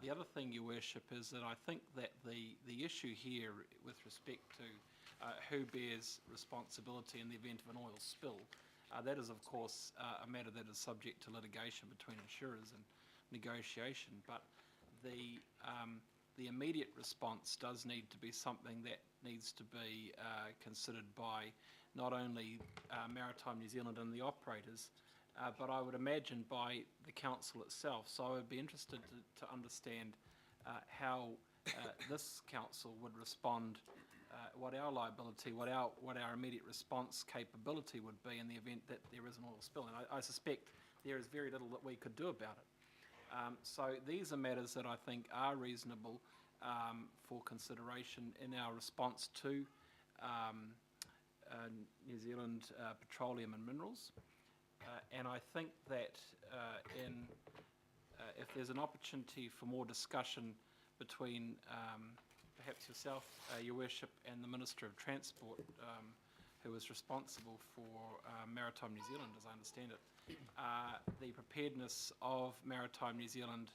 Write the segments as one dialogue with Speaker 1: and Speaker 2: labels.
Speaker 1: The other thing, Your Worship, is that I think that the issue here with respect to who bears responsibility in the event of an oil spill, that is, of course, a matter that is subject to litigation between insurers and negotiation, but the immediate response does need to be something that needs to be considered by not only Maritime New Zealand and the operators, but I would imagine by the council itself. So I would be interested to understand how this council would respond, what our liability, what our immediate response capability would be in the event that there is an oil spill. And I suspect there is very little that we could do about it. So these are matters that I think are reasonable for consideration in our response to New Zealand Petroleum and Minerals. And I think that if there's an opportunity for more discussion between perhaps yourself, Your Worship, and the Minister of Transport, who is responsible for Maritime New Zealand, as I understand it, the preparedness of Maritime New Zealand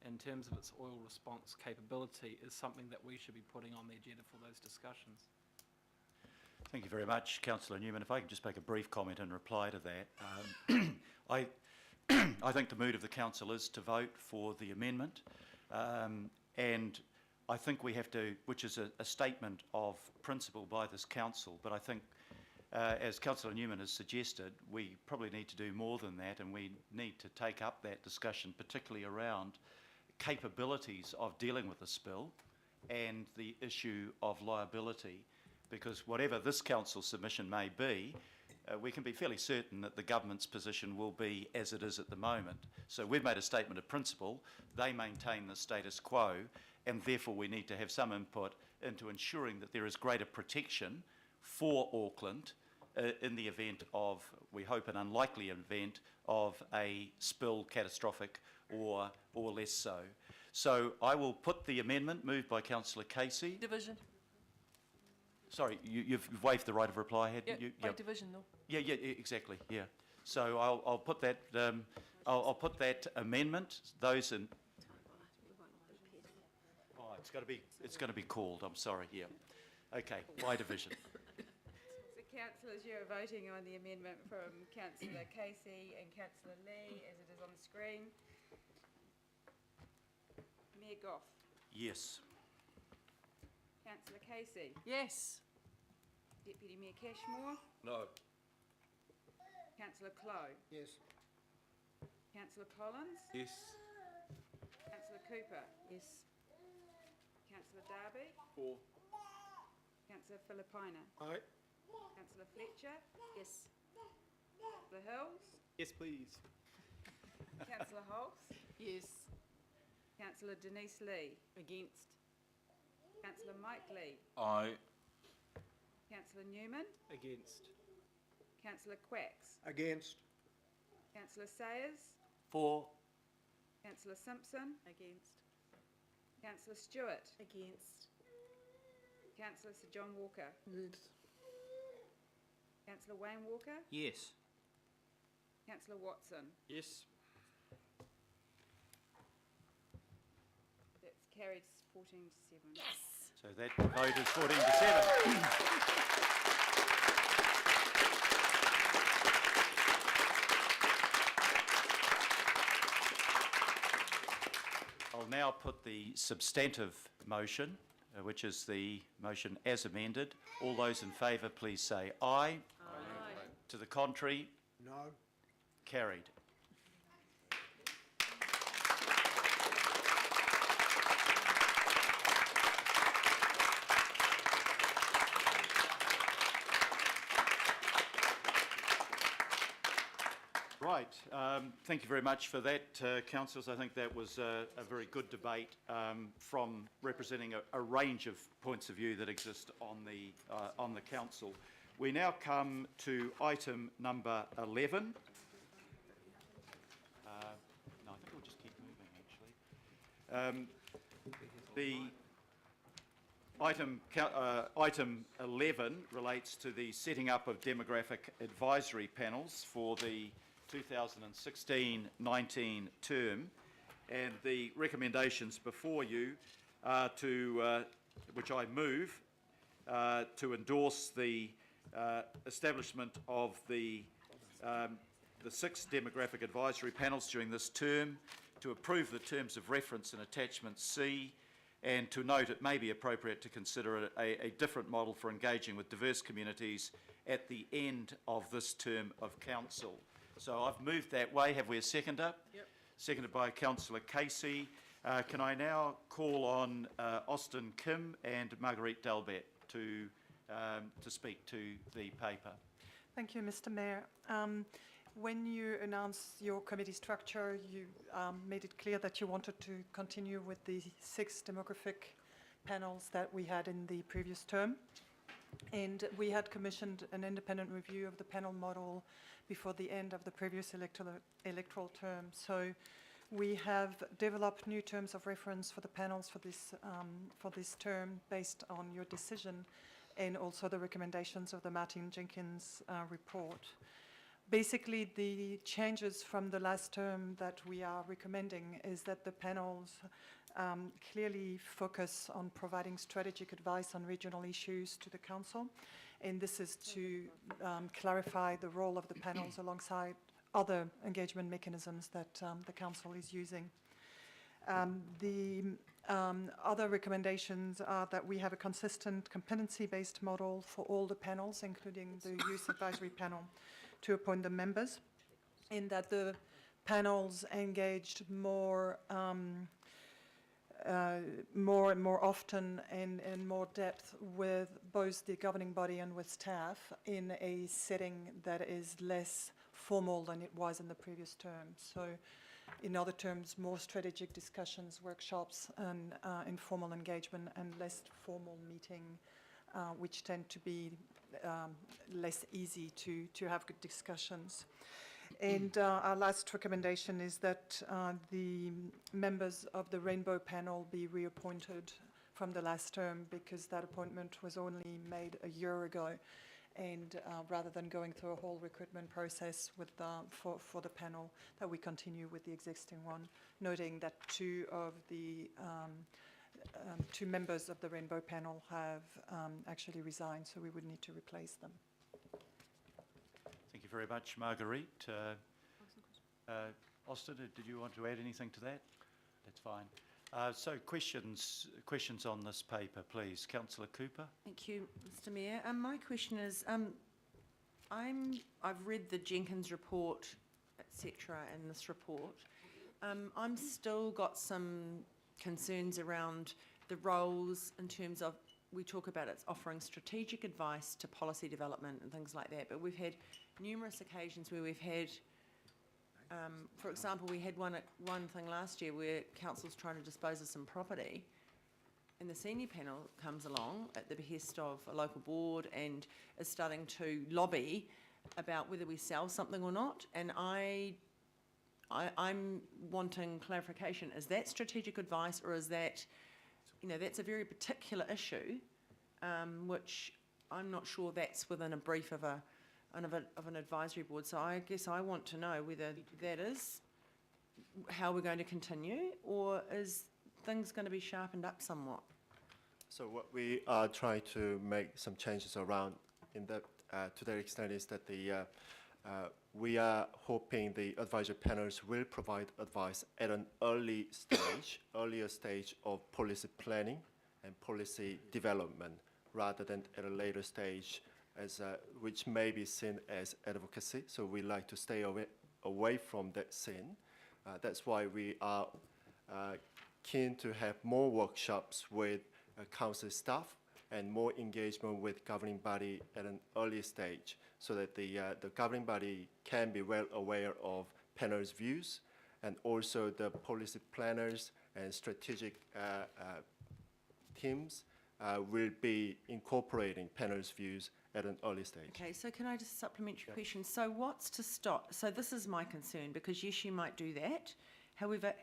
Speaker 1: in terms of its oil response capability is something that we should be putting on the agenda for those discussions.
Speaker 2: Thank you very much, Councillor Newman. If I could just make a brief comment in reply to that. I think the mood of the council is to vote for the amendment, and I think we have to, which is a statement of principle by this council, but I think as Councillor Newman has suggested, we probably need to do more than that, and we need to take up that discussion, particularly around capabilities of dealing with a spill and the issue of liability, because whatever this council submission may be, we can be fairly certain that the government's position will be as it is at the moment. So we've made a statement of principle, they maintain the status quo, and therefore we need to have some input into ensuring that there is greater protection for Auckland in the event of, we hope, an unlikely event of a spill, catastrophic or less so. So I will put the amendment moved by Councillor Casey.
Speaker 3: Division.
Speaker 2: Sorry, you've waived the right of reply, hadn't you?
Speaker 3: By division, though. Yeah,
Speaker 2: exactly. Yeah. So I'll put that. I'll put that amendment. Those in. Oh, it's going to be called. I'm sorry. Yeah. Okay. By division.
Speaker 4: So, councillors, you are voting on the amendment from Councillor Casey and Councillor Lee, as it is on the screen. Mayor Goff.
Speaker 2: Yes.
Speaker 4: Councillor Casey.
Speaker 3: Yes.
Speaker 4: Deputy Mayor Cashmore.
Speaker 5: No.
Speaker 4: Councillor Clow.
Speaker 5: Yes.
Speaker 4: Councillor Collins.
Speaker 5: Yes.
Speaker 4: Councillor Cooper.
Speaker 3: Yes.
Speaker 4: Councillor Darby.
Speaker 5: For.
Speaker 4: Councillor Filipina.
Speaker 5: Aye.
Speaker 4: Councillor Fletcher.
Speaker 3: Yes.
Speaker 4: Councillor Hills.
Speaker 5: Yes, please.
Speaker 4: Councillor Holtz.
Speaker 3: Yes.
Speaker 4: Councillor Denise Lee.
Speaker 3: Against.
Speaker 4: Councillor Mike Lee.
Speaker 5: Aye.
Speaker 4: Councillor Newman.
Speaker 5: Against.
Speaker 4: Councillor Quacks.
Speaker 5: Against.
Speaker 4: Councillor Sayers.
Speaker 5: For.
Speaker 4: Councillor Simpson.
Speaker 3: Against.
Speaker 4: Councillor Stewart.
Speaker 3: Against.
Speaker 4: Councillor Sir John Walker.
Speaker 3: Yes.
Speaker 4: Councillor Wayne Walker.
Speaker 5: Yes.
Speaker 4: Councillor Watson.
Speaker 5: Yes.
Speaker 4: That's carried 14 to 7.
Speaker 3: Yes.
Speaker 2: So that vote is 14 to 7. I'll now put the substantive motion, which is the motion as amended. All those in favour, please say aye.
Speaker 3: Aye.
Speaker 2: To the contrary?
Speaker 5: No.
Speaker 2: Carried. Right, thank you very much for that, councillors. I think that was a very good debate from representing a range of points of view that exist on the council. We now come to item number 11. No, I think we'll just keep moving, actually. Item 11 relates to the setting up of demographic advisory panels for the 2016-19 term, and the recommendations before you are to, which I move, to endorse the establishment of the 6 demographic advisory panels during this term, to approve the terms of reference in attachment C, and to note it may be appropriate to consider a different model for engaging with diverse communities at the end of this term of council. So I've moved that way. Have we a seconder?
Speaker 3: Yep.
Speaker 2: Seconded by Councillor Casey. Can I now call on Austin Kim and Marguerite Dalbet to speak to the paper?
Speaker 6: Thank you, Mr. Mayor. When you announced your committee structure, you made it clear that you wanted to continue with the 6 demographic panels that we had in the previous term. And we had commissioned an independent review of the panel model before the end of the previous electoral term. So we have developed new terms of reference for the panels for this term based on your decision and also the recommendations of the Martin Jenkins report. Basically, the changes from the last term that we are recommending is that the panels clearly focus on providing strategic advice on regional issues to the council, and this is to clarify the role of the panels alongside other engagement mechanisms that the council is using. The other recommendations are that we have a consistent competency-based model for all the panels, including the youth advisory panel, to appoint the members, in that the panels engaged more and more often and in more depth with both the governing body and with staff in a setting that is less formal than it was in the previous term. So in other terms, more strategic discussions, workshops, and informal engagement, and less formal meeting, which tend to be less easy to have good discussions. And our last recommendation is that the members of the Rainbow Panel be reappointed from the last term, because that appointment was only made a year ago, and rather than going through a whole recruitment process with for the panel, that we continue with the existing one, noting that 2 of the 2 members of the Rainbow Panel have actually resigned, so we would need to replace them.
Speaker 2: Thank you very much, Marguerite. Austin, did you want to add anything to that? That's fine. So questions on this paper, please. Councillor Cooper.
Speaker 3: Thank you, Mr. Mayor. My question is, I've read the Jenkins report, etc., and this report. I'm still got some concerns around the roles in terms of, we talk about it's offering strategic advice to policy development and things like that, but we've had numerous occasions where we've had, for example, we had one thing last year where council's trying to dispose of some property, and the senior panel comes along at the behest of a local board and is starting to lobby about whether we sell something or not, and I'm wanting clarification. Is that strategic advice, or is that, that's a very particular issue, which I'm not sure that's within a brief of an advisory board. So I guess I want to know whether that is how we're going to continue, or is things going to be sharpened up somewhat?
Speaker 5: So what we are trying to make some changes around in that, to that extent, is that we are hoping the advisory panels will provide advice at an earlier stage of policy planning and policy development, rather than at a later stage, which may be seen as advocacy. So we like to stay away from that scene. That's why we are keen to have more workshops with council staff and more engagement with governing body at an early stage, so that the governing body can be well aware of panel's views, and also the policy planners and strategic teams will be incorporating panel's views at an early stage. Okay,
Speaker 3: so can I just supplement your question? So what's to stop? So this is my concern, because yes, you might do that. However,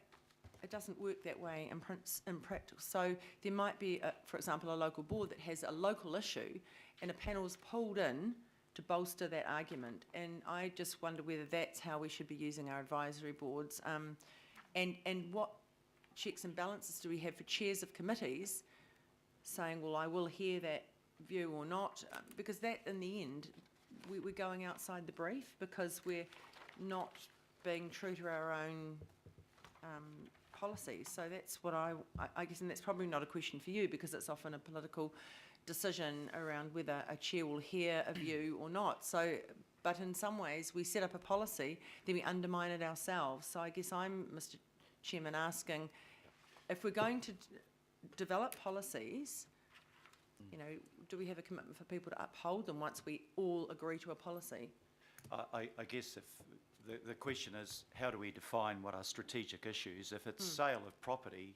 Speaker 3: it doesn't work that way in practice. So there might be, for example, a local board that has a local issue, and a panel's pulled in to bolster that argument. And I just wonder whether that's how we should be using our advisory boards. And what checks and balances do we have for chairs of committees saying, well, I will hear that view or not? Because that, in the end, we're going outside the brief because we're not being true to our own policies. So that's what I guess, and that's probably not a question for you because it's often a political decision around whether a chair will hear a view or not. So, but in some ways, we set up a policy, then we undermine it ourselves. So I guess I'm, Mr. Chairman, asking if we're going to develop policies, you know, do we have a commitment for people to uphold them once we all agree to a policy?
Speaker 2: I guess if the question is, how do we define what are strategic issues? If it's sale of property,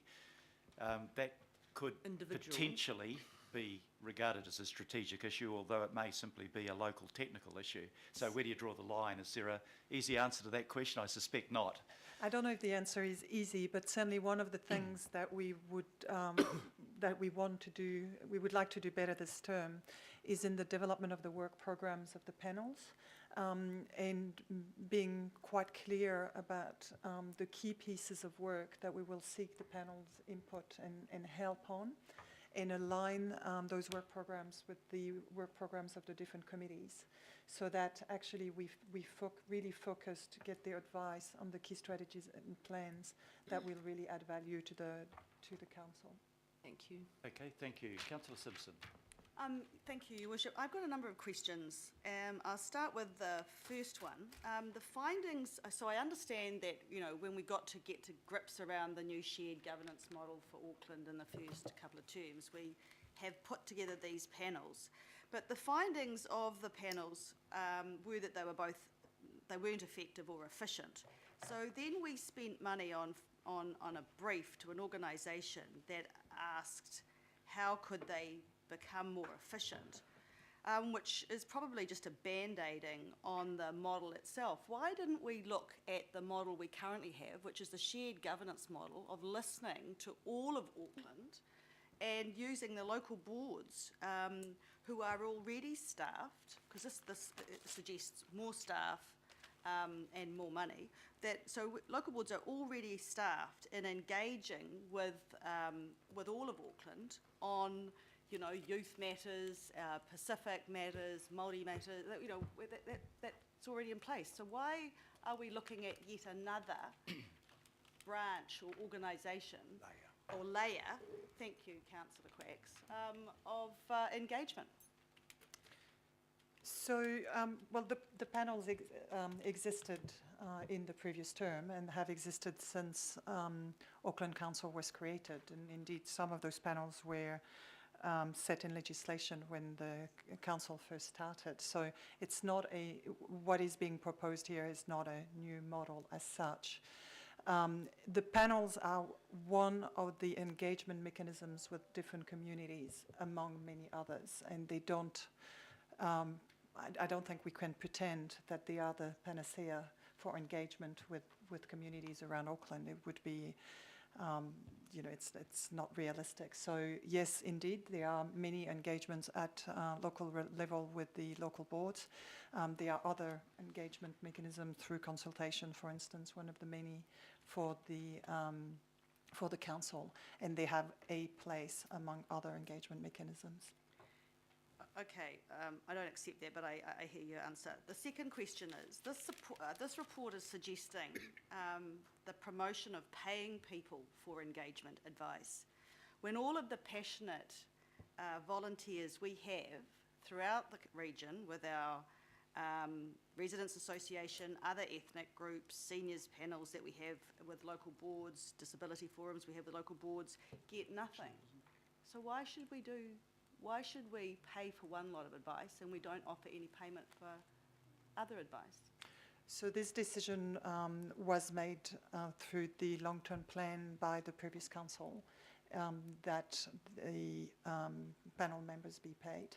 Speaker 2: that could potentially be regarded as a strategic issue, although it may simply be a local technical issue. So where do you draw the line? Is there an easy answer to that question? I suspect not.
Speaker 6: I don't know if the answer is easy, but certainly one of the things that we would that we want to do, we would like to do better this term, is in the development of the work programs of the panels, and being quite clear about the key pieces of work that we will seek the panel's input and help on, and align those work programs with the work programs of the different committees, so that actually we really focus to get their advice on the key strategies and plans that will really add value to the council.
Speaker 3: Thank you.
Speaker 2: Okay, thank you. Councillor Simpson.
Speaker 7: Thank you, Your Worship. I've got a number of questions. I'll start with the first one. The findings, so I understand that, you know, when we got to get to grips around the new shared governance model for Auckland in the first couple of terms, we have put together these panels. But the findings of the panels were that they weren't effective or efficient. So then we spent money on a brief to an organisation that asked how could they become more efficient, which is probably just a band-aiding on the model itself. Why didn't we look at the model we currently have, which is the shared governance model of listening to all of Auckland and using the local boards who are already staffed, because this suggests more staff and more money, so local boards are already staffed in engaging with all of Auckland on, you know, youth matters, Pacific matters, Māori matters, you know, that's already in place. So why are we looking at yet another branch or organisation or layer, thank you, Councillor Quacks, of engagement?
Speaker 6: So, well, the panels existed in the previous term and have existed since Auckland Council was created. And indeed, some of those panels were set in legislation when the council first started. So it's not what is being proposed here is not a new model as such. The panels are one of the engagement mechanisms with different communities, among many others, and they don't, I don't think we can pretend that they are the panacea for engagement with communities around Auckland. It would be, you know, it's not realistic. So yes, indeed, there are many engagements at local level with the local boards. There are other engagement mechanisms through consultation, for instance, one of the many for the council, and they have a place among other engagement mechanisms.
Speaker 7: Okay, I don't accept that, but I hear your answer. The second question is, this report is suggesting the promotion of paying people for engagement advice, when all of the passionate volunteers we have throughout the region with our Residents Association, other ethnic groups, seniors panels that we have with local boards, disability forums we have with local boards, get nothing. So why should we pay for one lot of advice and we don't offer any payment for other advice?
Speaker 6: So this decision was made through the long-term plan by the previous council, that the panel members be paid.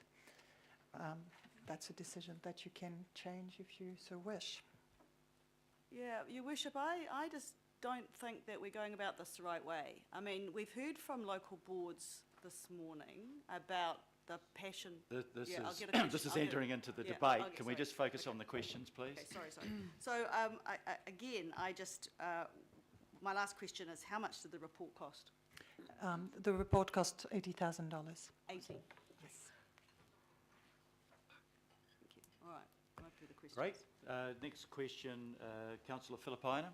Speaker 6: That's a decision that you can change if you so wish.
Speaker 7: Yeah, Your Worship, I just don't think that we're going about this the right way. I mean, we've heard from local boards this morning about the passion.
Speaker 2: This is entering into the debate. Can we just focus on the questions, please?
Speaker 7: Okay, sorry. So, again, my last question is, how much did the report cost?
Speaker 6: The report cost $80,000.
Speaker 7: 80?
Speaker 6: Yes.
Speaker 7: Thank you. All right, no further questions.
Speaker 2: Great. Next question, Councillor Filipaina.